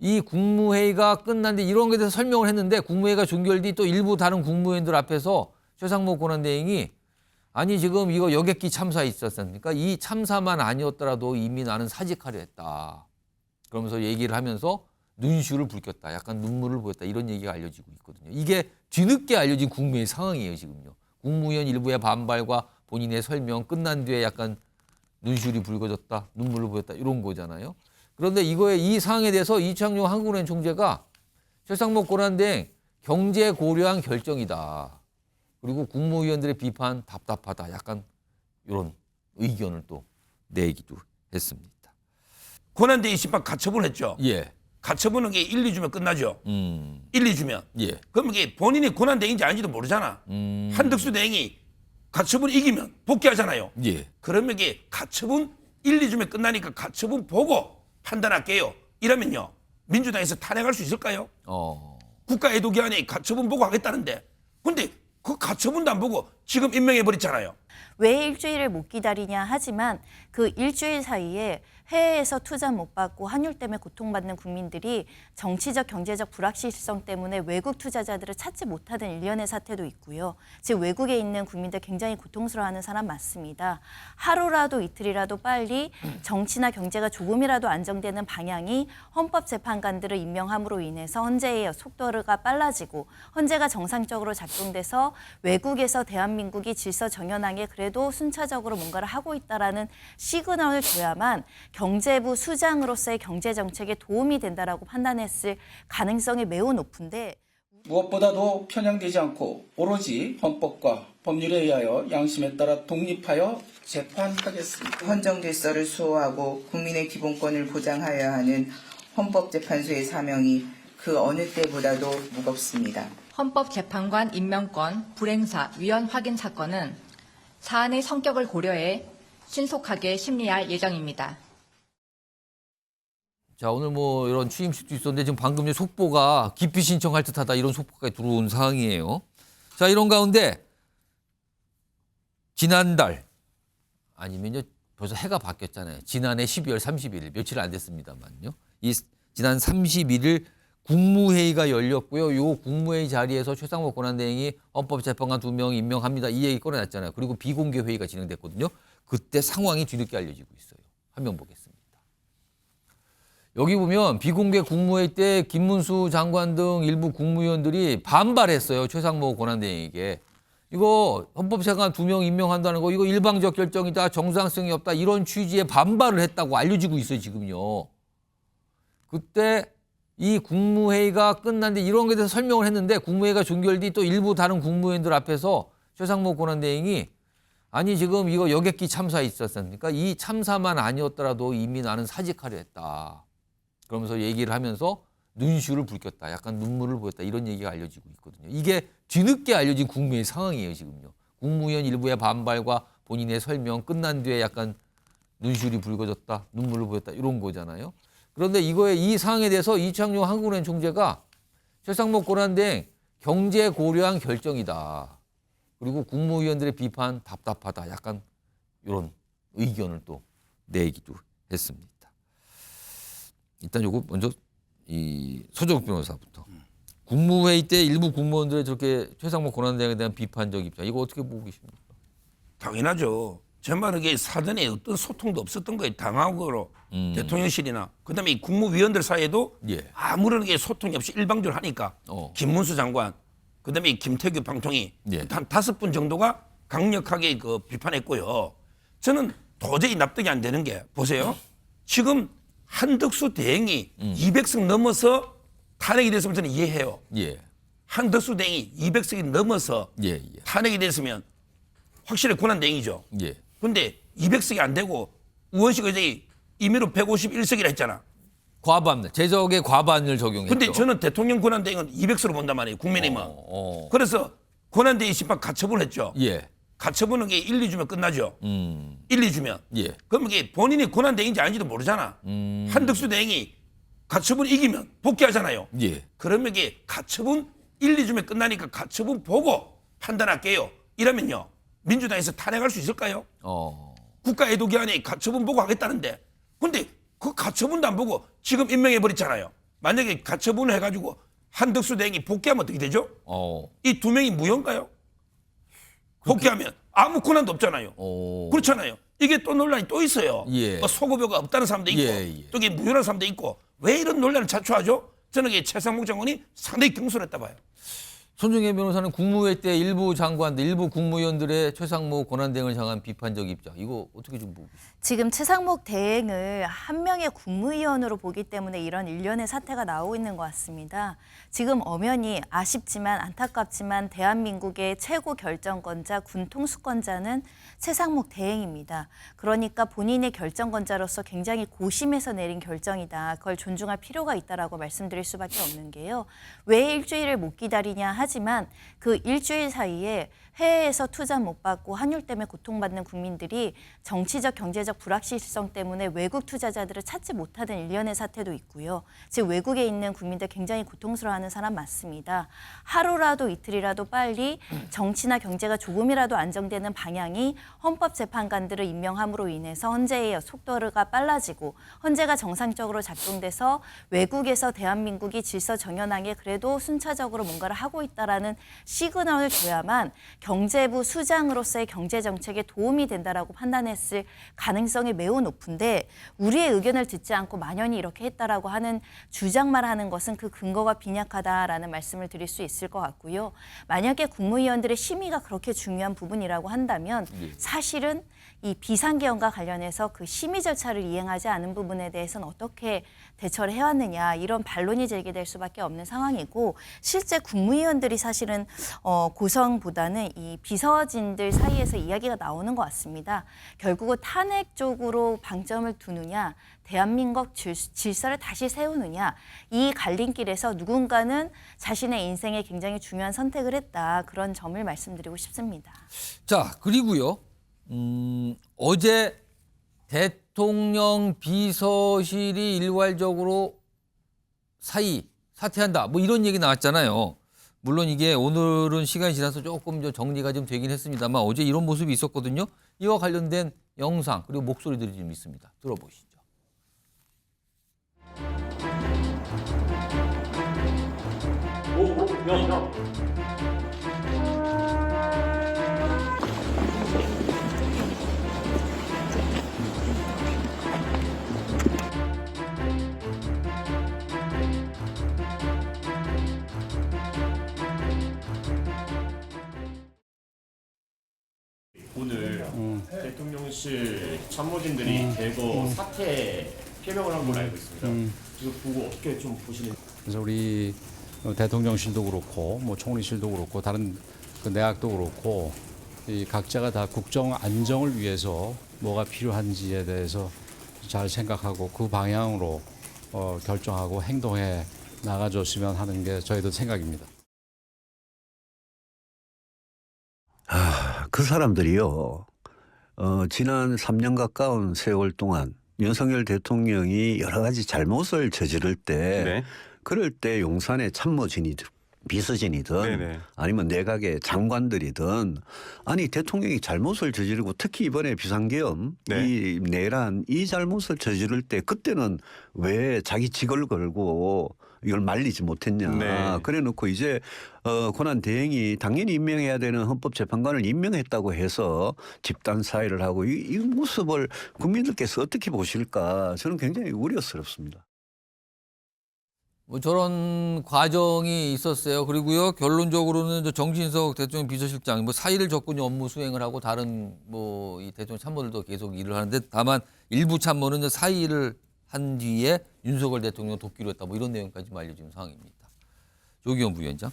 이 국무회의가 끝났는데 이런 것에 대해서 설명을 했는데 국무회의가 종결 뒤 또 일부 다른 국무위원들 앞에서 최상목 권한대행이 아니 지금 이거 여객기 참사 있었습니까? 이 참사만 아니었더라도 이미 나는 사직하려 했다. 그러면서 얘기를 하면서 눈시울을 붉혔다. 약간 눈물을 보였다. 이런 얘기가 알려지고 있거든요. 이게 뒤늦게 알려진 국무회의 상황이에요. 지금요. 국무위원 일부의 반발과 본인의 설명 끝난 뒤에 약간 눈시울이 붉어졌다. 눈물을 보였다. 이런 거잖아요. 그런데 이 상황에 대해서 이창용 한국은행 총재가 최상목 권한대행 경제 고려한 결정이다. 그리고 국무위원들의 비판 답답하다. 약간 이런 의견을 또 내기도 했습니다. 권한대행 심판 가처분 했죠. 예. 가처분은 게 1, 2주면 끝나죠. 1, 2주면. 예. 그럼 이게 본인이 권한대행인지 아닌지도 모르잖아. 한덕수 대행이 가처분 이기면 복귀하잖아요. 예. 그러면 이게 가처분 1, 2주면 끝나니까 가처분 보고 판단할게요. 이러면요. 민주당에서 탄핵할 수 있을까요? 국가애도기한에 가처분 보고 하겠다는데. 근데 그 가처분도 안 보고 지금 임명해버렸잖아요. 왜 일주일을 못 기다리냐 하지만 그 일주일 사이에 해외에서 투자 못 받고 환율 때문에 고통받는 국민들이 정치적 경제적 불확실성 때문에 외국 투자자들을 찾지 못하는 일련의 사태도 있고요. 즉 외국에 있는 국민들 굉장히 고통스러워하는 사람 맞습니다. 하루라도 이틀이라도 빨리 정치나 경제가 조금이라도 안정되는 방향이 헌법재판관들을 임명함으로 인해서 헌재의 속도가 빨라지고 헌재가 정상적으로 작동돼서 외국에서 대한민국이 질서 정연하게 그래도 순차적으로 뭔가를 하고 있다라는 시그널을 줘야만 경제부 수장으로서의 경제정책에 도움이 된다라고 판단했을 가능성이 매우 높은데 무엇보다도 편향되지 않고 오로지 헌법과 법률에 의하여 양심에 따라 독립하여 재판하겠습니다. 헌정 질서를 수호하고 국민의 기본권을 보장하여야 하는 헌법재판소의 사명이 그 어느 때보다도 무겁습니다. 헌법재판관 임명권 불행사 위헌 확인 사건은 사안의 성격을 고려해 신속하게 심리할 예정입니다. 자, 오늘 뭐 이런 취임식도 있었는데 지금 방금 속보가 기피 신청할 듯하다 이런 속보까지 들어온 상황이에요. 자, 이런 가운데 지난달 아니면요 벌써 해가 바뀌었잖아요. 지난해 12월 31일 며칠 안 됐습니다만요. 이 지난 31일 국무회의가 열렸고요. 이 국무회의 자리에서 최상목 권한대행이 헌법재판관 2명 임명합니다. 이 얘기 꺼내놨잖아요. 그리고 비공개 회의가 진행됐거든요. 그때 상황이 뒤늦게 알려지고 있어요. 화면 보겠습니다. 여기 보면 비공개 국무회의 때 김문수 장관 등 일부 국무위원들이 반발했어요. 최상목 권한대행에게. 이거 헌법재판관 2명 임명한다는 거 이거 일방적 결정이다. 정상성이 없다. 이런 취지의 반발을 했다고 알려지고 있어요. 지금요. 그때 이 국무회의가 끝났는데 이런 것에 대해서 설명을 했는데 국무회의가 종결 뒤 또 일부 다른 국무위원들 앞에서 최상목 권한대행이 아니 지금 이거 여객기 참사 있었습니까? 이 참사만 아니었더라도 이미 나는 사직하려 했다. 그러면서 얘기를 하면서 눈시울을 붉혔다. 약간 눈물을 보였다. 이런 얘기가 알려지고 있거든요. 이게 뒤늦게 알려진 국무회의 상황이에요. 지금요. 국무위원 일부의 반발과 본인의 설명 끝난 뒤에 약간 눈시울이 붉어졌다. 눈물을 보였다. 이런 거잖아요. 그런데 이 상황에 대해서 이창용 한국은행 총재가 최상목 권한대행 경제 고려한 결정이다. 그리고 국무위원들의 비판 답답하다. 약간 이런 의견을 또 내기도 했습니다. 일단 요거 먼저 이 서정욱 변호사부터. 국무회의 때 일부 국무원들의 저렇게 최상목 권한대행에 대한 비판적 입장. 이거 어떻게 보고 계십니까? 당연하죠. 정말 이게 사전에 어떤 소통도 없었던 거예요. 당하고로 대통령실이나 그다음에 이 국무위원들 사이에도 예. 아무런 게 소통이 없이 일방적으로 하니까 김문수 장관 그다음에 김태규 방통위 예. 한 5분 정도가 강력하게 그 비판했고요. 저는 도저히 납득이 안 되는 게 보세요. 지금 한덕수 대행이 200석 넘어서 탄핵이 됐으면 저는 이해해요. 예. 한덕수 대행이 200석이 넘어서 예. 탄핵이 됐으면 확실히 권한대행이죠. 예. 근데 200석이 안 되고 우원식 의장이 임의로 151석이라 했잖아. 과반, 제적의 과반을 적용했죠. 근데 저는 대통령 권한대행은 200석으로 본단 말이에요. 국민의힘은. 그래서 권한대행 심판 가처분을 했죠. 예. 가처분은 게 1, 2주면 끝나죠. 1, 2주면. 예. 그럼 이게 본인이 권한대행인지 아닌지도 모르잖아. 한덕수 대행이 가처분 이기면 복귀하잖아요. 예. 그러면 이게 가처분 1, 2주면 끝나니까 가처분 보고 판단할게요. 이러면요. 민주당에서 탄핵할 수 있을까요? 국가애도기한에 가처분 보고 하겠다는데. 근데 그 가처분도 안 보고 지금 임명해버렸잖아요. 만약에 가처분을 해가지고 한덕수 대행이 복귀하면 어떻게 되죠? 이 두 명이 무효인가요? 복귀하면 아무 권한도 없잖아요. 그렇잖아요. 이게 또 논란이 또 있어요. 예. 뭐 소급여가 없다는 사람도 있고 또 이게 무효라는 사람도 있고 왜 이런 논란을 자초하죠? 저는 이게 최상목 장관이 상당히 경솔했다 봐요. 손중혜 변호사는 국무회 때 일부 장관들, 일부 국무위원들의 최상목 권한대행을 향한 비판적 입장. 이거 어떻게 좀 보고 계세요? 지금 최상목 대행을 한 명의 국무위원으로 보기 때문에 이런 일련의 사태가 나오고 있는 것 같습니다. 지금 엄연히 아쉽지만 안타깝지만 대한민국의 최고 결정권자, 군통수권자는 최상목 대행입니다. 그러니까 본인의 결정권자로서 굉장히 고심해서 내린 결정이다. 그걸 존중할 필요가 있다라고 말씀드릴 수밖에 없는 게요. 왜 일주일을 못 기다리냐 하지만 그 일주일 사이에 해외에서 투자 못 받고 환율 때문에 고통받는 국민들이 정치적, 경제적 불확실성 때문에 외국 투자자들을 찾지 못하는 일련의 사태도 있고요. 지금 외국에 있는 국민들 굉장히 고통스러워하는 사람 맞습니다. 하루라도 이틀이라도 빨리 정치나 경제가 조금이라도 안정되는 방향이 헌법재판관들을 임명함으로 인해서 헌재의 속도가 빨라지고 헌재가 정상적으로 작동돼서 외국에서 대한민국이 질서 정연하게 그래도 순차적으로 뭔가를 하고 있다라는 시그널을 줘야만 경제부 수장으로서의 경제정책에 도움이 된다라고 판단했을 가능성이 매우 높은데 우리의 의견을 듣지 않고 만연히 이렇게 했다라고 하는 주장만 하는 것은 그 근거가 빈약하다라는 말씀을 드릴 수 있을 것 같고요. 만약에 국무위원들의 심의가 그렇게 중요한 부분이라고 한다면 사실은 이 비상계엄과 관련해서 그 심의 절차를 이행하지 않은 부분에 대해서는 어떻게 대처를 해왔느냐 이런 반론이 제기될 수밖에 없는 상황이고 실제 국무위원들이 사실은 고성보다는 이 비서진들 사이에서 이야기가 나오는 것 같습니다. 결국은 탄핵 쪽으로 방점을 두느냐 대한민국 질서를 다시 세우느냐 이 갈림길에서 누군가는 자신의 인생에 굉장히 중요한 선택을 했다. 그런 점을 말씀드리고 싶습니다. 자, 그리고요. 어제 대통령 비서실이 일괄적으로 사퇴한다. 뭐 이런 얘기 나왔잖아요. 물론 이게 오늘은 시간이 지나서 조금 정리가 좀 되긴 했습니다만 어제 이런 모습이 있었거든요. 이와 관련된 영상 그리고 목소리들이 좀 있습니다. 들어보시죠. 오늘 대통령실 참모진들이 대거 사퇴 표명을 한 걸로 알고 있습니다. 이거 보고 어떻게 좀 보시는지. 그래서 우리 대통령실도 그렇고 뭐 총리실도 그렇고 다른 그 내각도 그렇고 이 각자가 다 국정 안정을 위해서 뭐가 필요한지에 대해서 잘 생각하고 그 방향으로 결정하고 행동해 나가줬으면 하는 게 저희들 생각입니다. 그 사람들이요. 지난 3년 가까운 세월 동안 윤석열 대통령이 여러 가지 잘못을 저지를 때 그럴 때 용산의 참모진이든 비서진이든 아니면 내각의 장관들이든 아니 대통령이 잘못을 저지르고 특히 이번에 비상계엄 이 내란 이 잘못을 저지를 때 그때는 왜 자기 직을 걸고 이걸 말리지 못했냐. 그래 놓고 이제 권한 대행이 당연히 임명해야 되는 헌법재판관을 임명했다고 해서 집단 사의를 하고 이 모습을 국민들께서 어떻게 보실까 저는 굉장히 우려스럽습니다. 뭐 저런 과정이 있었어요. 그리고요 결론적으로는 정진석 대통령 비서실장 뭐 사의를 적군이 업무 수행을 하고 다른 뭐 이 대통령 참모들도 계속 일을 하는데 다만 일부 참모는 사의를 한 뒤에 윤석열 대통령 돕기로 했다. 뭐 이런 내용까지 알려진 상황입니다. 조기현 부위원장.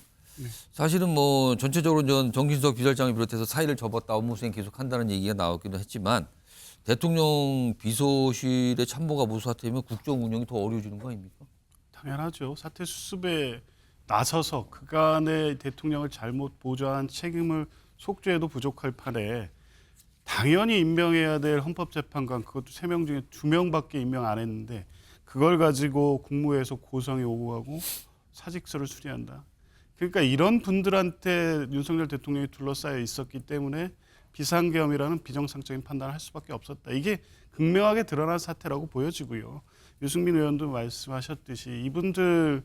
사실은 뭐 전체적으로 정진석 비서실장을 비롯해서 사의를 접었다. 업무 수행 계속한다는 얘기가 나왔기도 했지만 대통령 비서실의 참모가 모수 사퇴하면 국정 운영이 더 어려워지는 거 아닙니까? 당연하죠. 사퇴 수습에 나서서 그간의 대통령을 잘못 보좌한 책임을 속죄해도 부족할 판에 당연히 임명해야 될 헌법재판관 그것도 3명 중에 2명밖에 임명 안 했는데 그걸 가지고 국무회에서 고성에 오고가고 사직서를 수리한다. 그러니까 이런 분들한테 윤석열 대통령이 둘러싸여 있었기 때문에 비상계엄이라는 비정상적인 판단을 할 수밖에 없었다. 이게 극명하게 드러난 사태라고 보여지고요. 유승민 의원도 말씀하셨듯이 이분들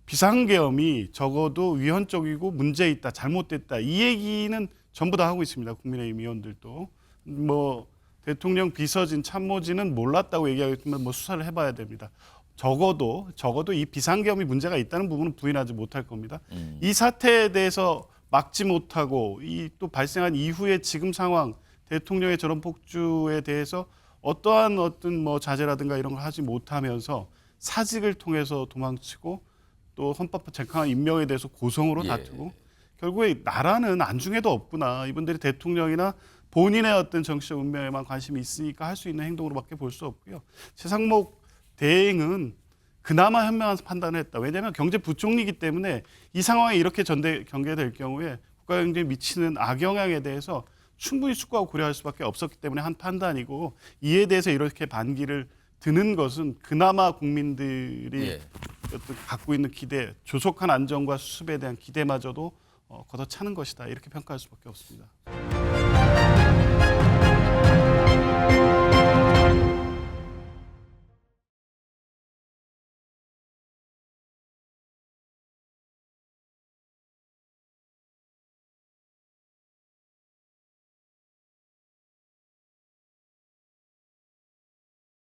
비상계엄이 적어도 위헌적이고 문제 있다, 잘못됐다 이 얘기는 전부 다 하고 있습니다. 국민의힘 의원들도 뭐 대통령 비서진 참모진은 몰랐다고 얘기하겠지만 뭐 수사를 해봐야 됩니다. 적어도 이 비상계엄이 문제가 있다는 부분은 부인하지 못할 겁니다. 이 사태에 대해서 막지 못하고 이 또 발생한 이후의 지금 상황, 대통령의 저런 폭주에 대해서 어떠한 뭐 자제라든가 이런 걸 하지 못하면서 사직을 통해서 도망치고 또 헌법 재판관 임명에 대해서 고성으로 다투고 결국에 나라는 안중에도 없구나. 이분들이 대통령이나 본인의 어떤 정치적 운명에만 관심이 있으니까 할 수 있는 행동으로밖에 볼 수 없고요. 최상목 대행은 그나마 현명한 판단을 했다. 왜냐하면 경제부총리이기 때문에 이 상황에 이렇게 전개될 경우에 국가 경제에 미치는 악영향에 대해서 충분히 숙고하고 고려할 수밖에 없었기 때문에 한 판단이고 이에 대해서 이렇게 반기를 드는 것은 그나마 국민들이 갖고 있는 기대, 조속한 안정과 수습에 대한 기대마저도 걷어차는 것이다. 이렇게 평가할 수밖에 없습니다.